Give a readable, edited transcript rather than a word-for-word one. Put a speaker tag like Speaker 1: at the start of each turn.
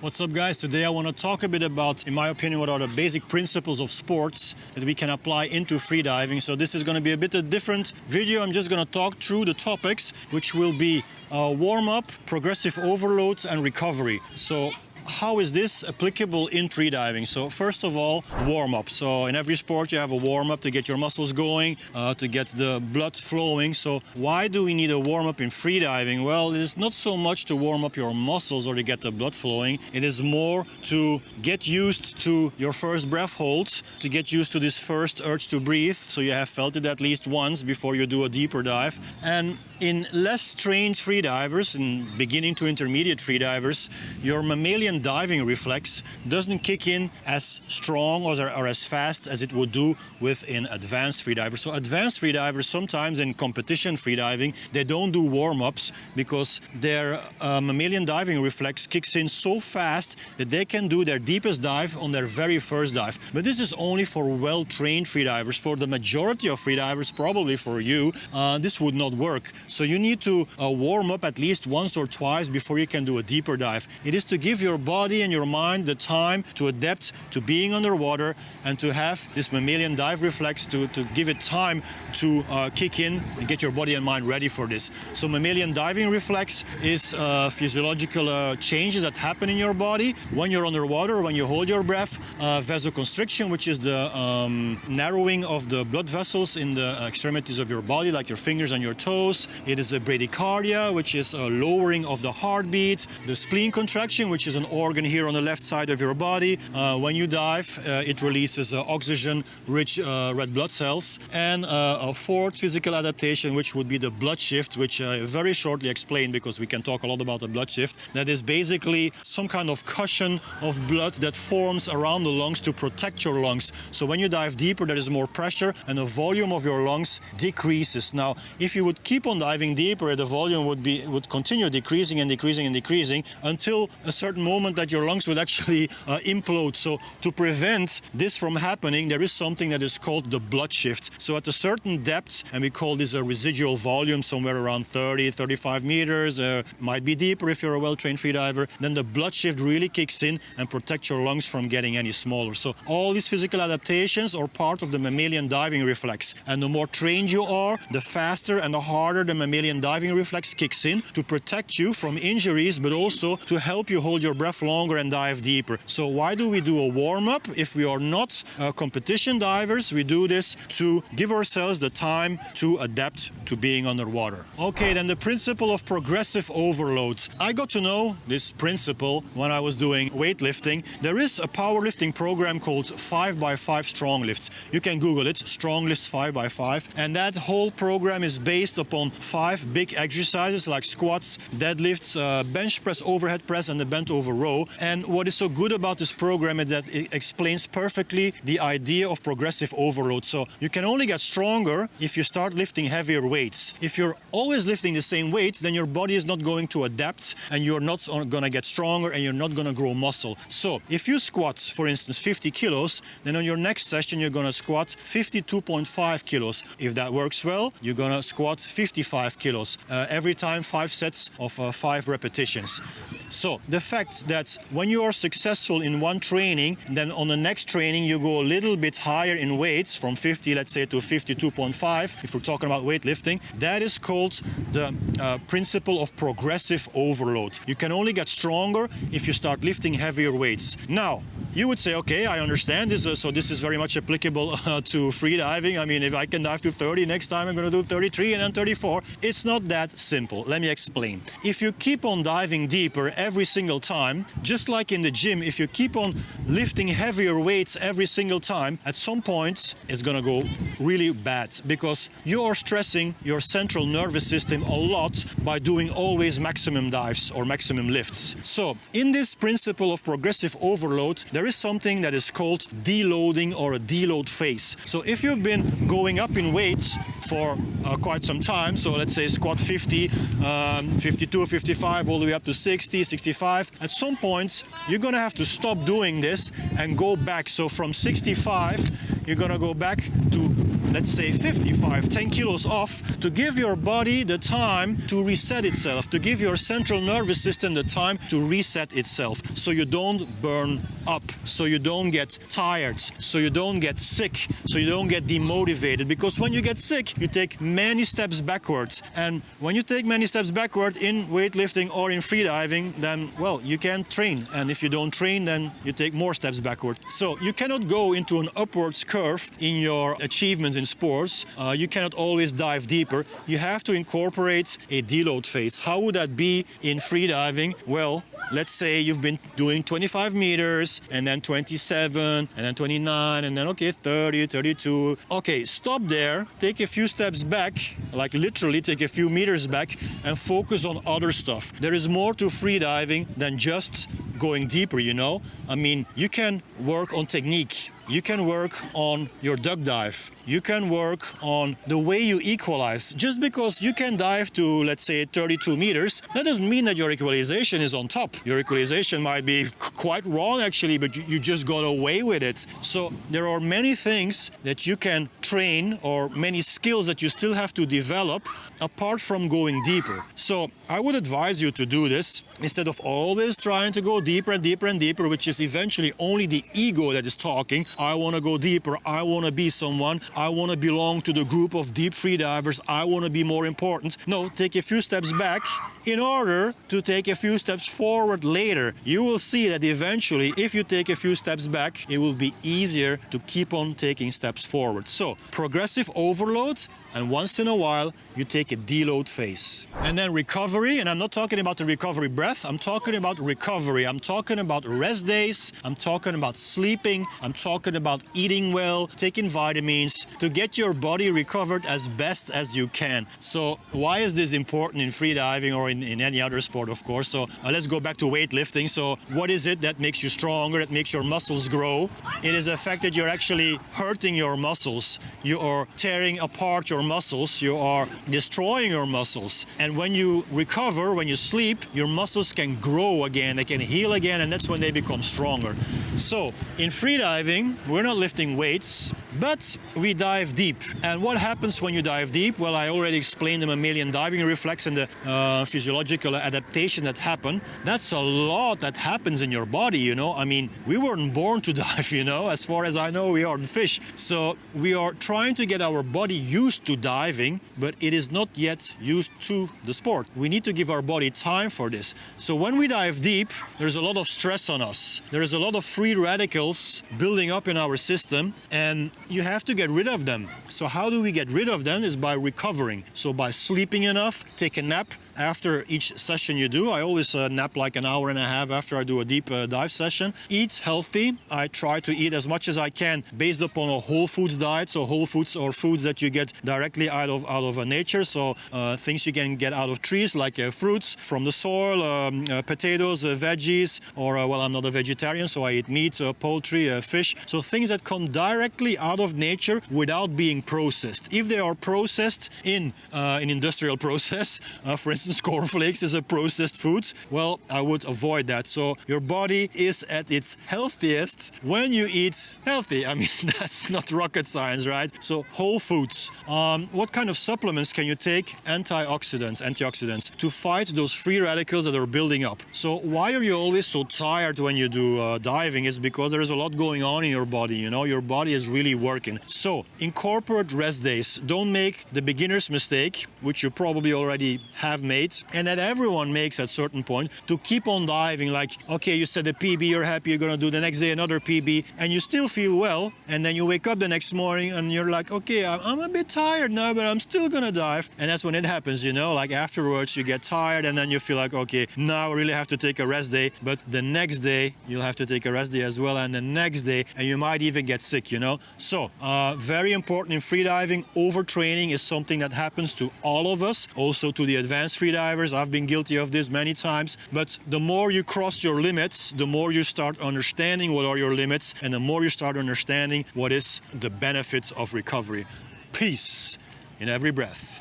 Speaker 1: What's up, guys? Today I want to talk a bit about, in my opinion, what are the basic principles of sports that we can apply into freediving. So this is going to be a bit a different video. I'm just going to talk through the topics, which will be warm-up, progressive overload, and recovery. So how is this applicable in freediving? So first of all, warm-up. So in every sport you have a warm-up to get your muscles going, to get the blood flowing. So why do we need a warm-up in freediving? Well, it is not so much to warm up your muscles or to get the blood flowing. It is more to get used to your first breath holds, to get used to this first urge to breathe. So you have felt it at least once before you do a deeper dive. And in less trained freedivers, in beginning to intermediate freedivers, your mammalian diving reflex doesn't kick in as strong or as fast as it would do within advanced freedivers. So advanced freedivers, sometimes in competition freediving, they don't do warm-ups because their mammalian diving reflex kicks in so fast that they can do their deepest dive on their very first dive. But this is only for well-trained freedivers. For the majority of freedivers, probably for you, this would not work. So you need to warm up at least once or twice before you can do a deeper dive. It is to give your body and your mind the time to adapt to being underwater and to have this mammalian dive reflex to give it time to kick in and get your body and mind ready for this. So mammalian diving reflex is physiological changes that happen in your body when you're underwater, when you hold your breath. Vasoconstriction, which is the narrowing of the blood vessels in the extremities of your body, like your fingers and your toes. It is a bradycardia, which is a lowering of the heartbeat. The spleen contraction, which is an organ here on the left side of your body. When you dive, it releases oxygen-rich red blood cells. And a fourth physical adaptation, which would be the blood shift, which I very shortly explain because we can talk a lot about the blood shift. That is basically some kind of cushion of blood that forms around the lungs to protect your lungs. So when you dive deeper, there is more pressure and the volume of your lungs decreases. Now, if you would keep on diving deeper, the volume would continue decreasing and decreasing and decreasing until a certain moment that your lungs would actually implode. So to prevent this from happening, there is something that is called the blood shift. So at a certain depth, and we call this a residual volume, somewhere around 30, 35 meters, might be deeper if you're a well-trained freediver, then the blood shift really kicks in and protects your lungs from getting any smaller. So all these physical adaptations are part of the mammalian diving reflex. And the more trained you are, the faster and the harder the mammalian diving reflex kicks in to protect you from injuries, but also to help you hold your breath longer and dive deeper. So why do we do a warm-up? If we are not competition divers, we do this to give ourselves the time to adapt to being underwater. Okay, then the principle of progressive overload. I got to know this principle when I was doing weightlifting. There is a powerlifting program called 5x5 strong lifts. You can Google it, strong lifts 5x5. And that whole program is based upon 5 big exercises like squats, deadlifts, bench press, overhead press, and the bent over row. And what is so good about this program is that it explains perfectly the idea of progressive overload. So you can only get stronger if you start lifting heavier weights. If you're always lifting the same weights, then your body is not going to adapt and you're not going to get stronger and you're not going to grow muscle. So if you squat, for instance, 50 kilos, then on your next session you're going to squat 52.5 kilos. If that works well, you're going to squat 55 kilos. Every time 5 sets of 5 repetitions. So the fact that when you are successful in one training, then on the next training you go a little bit higher in weights from 50, let's say, to 52.5, if we're talking about weightlifting, that is called the principle of progressive overload. You can only get stronger if you start lifting heavier weights. Now, you would say, okay, I understand this, so this is very much applicable to freediving. I mean, if I can dive to 30, next time I'm going to do 33 and then 34. It's not that simple. Let me explain. If you keep on diving deeper every single time, just like in the gym, if you keep on lifting heavier weights every single time, at some point it's going to go really bad because you are stressing your central nervous system a lot by doing always maximum dives or maximum lifts. So in this principle of progressive overload, there is something that is called deloading or a deload phase. So if you've been going up in weights for quite some time, so let's say squat 50, 52, 55, all the way up to 60, 65, at some point you're going to have to stop doing this and go back. So from 65, you're going to go back to let's say 55, 10 kilos off, to give your body the time to reset itself, to give your central nervous system the time to reset itself, so you don't burn up, so you don't get tired, so you don't get sick, so you don't get demotivated. Because when you get sick, you take many steps backwards. And when you take many steps backward in weightlifting or in freediving, then, well, you can't train. And if you don't train, then you take more steps backward. So you cannot go into an upwards curve in your achievements in sports. You cannot always dive deeper. You have to incorporate a deload phase. How would that be in freediving? Well, let's say you've been doing 25 meters and then 27 and then 29 and then, okay, 30, 32. Okay, stop there, take a few steps back, like literally take a few meters back, and focus on other stuff. There is more to freediving than just going deeper, you know? I mean, you can work on technique. You can work on your duck dive. You can work on the way you equalize. Just because you can dive to, let's say, 32 meters, that doesn't mean that your equalization is on top. Your equalization might be quite wrong, actually, but you just got away with it. So there are many things that you can train, or many skills that you still have to develop apart from going deeper. So I would advise you to do this instead of always trying to go deeper and deeper and deeper, which is eventually only the ego that is talking. I want to go deeper. I want to be someone. I want to belong to the group of deep freedivers. I want to be more important. No, take a few steps back in order to take a few steps forward later. You will see that eventually, if you take a few steps back, it will be easier to keep on taking steps forward. So, progressive overload, and once in a while, you take a deload phase. And then recovery, and I'm not talking about the recovery breath, I'm talking about recovery. I'm talking about rest days, I'm talking about sleeping, I'm talking about eating well, taking vitamins, to get your body recovered as best as you can. So why is this important in freediving or in any other sport, of course? So let's go back to weightlifting. So what is it that makes you stronger, that makes your muscles grow? It is the fact that you're actually hurting your muscles. You are tearing apart your muscles, you are destroying your muscles. And when you recover, when you sleep, your muscles can grow again, they can heal again, and that's when they become stronger. So in freediving, we're not lifting weights, but we dive deep. And what happens when you dive deep? Well, I already explained the mammalian diving reflex and the physiological adaptation that happen. That's a lot that happens in your body, you know. I mean, we weren't born to dive, you know. As far as I know, we aren't fish. So we are trying to get our body used to diving, but it is not yet used to the sport. We need to give our body time for this. So when we dive deep, there's a lot of stress on us. There is a lot of free radicals building up in our system, and you have to get rid of them. So how do we get rid of them? Is by recovering. So by sleeping enough, take a nap after each session you do. I always nap like an hour and a half after I do a deep dive session. Eat healthy. I try to eat as much as I can based upon a whole foods diet. So whole foods or foods that you get directly out of nature. So things you can get out of trees, like fruits from the soil, potatoes, veggies, or well, I'm not a vegetarian, so I eat meat, poultry, fish. So things that come directly out of nature without being processed. If they are processed in an industrial process, for instance, cornflakes is a processed food, well, I would avoid that. So your body is at its healthiest when you eat healthy. I mean, that's not rocket science, right? So whole foods. What kind of supplements can you take? Antioxidants, to fight those free radicals that are building up. So why are you always so tired when you do diving? It's because there is a lot going on in your body, you know, your body is really working. So incorporate rest days. Don't make the beginner's mistake, which you probably already have made, and that everyone makes at certain point, to keep on diving. Like, okay, you set a PB, you're happy, you're gonna do the next day another PB, and you still feel well, and then you wake up the next morning and you're like, okay, I'm a bit tired now, but I'm still gonna dive. And that's when it happens, you know, like afterwards you get tired and then you feel like, okay, now I really have to take a rest day. But the next day you'll have to take a rest day as well, and the next day, and you might even get sick, you know. So very important in freediving, overtraining is something that happens to all of us, also to the advanced freedivers. I've been guilty of this many times. But the more you cross your limits, the more you start understanding what are your limits, and the more you start understanding what is the benefits of recovery. Peace in every breath.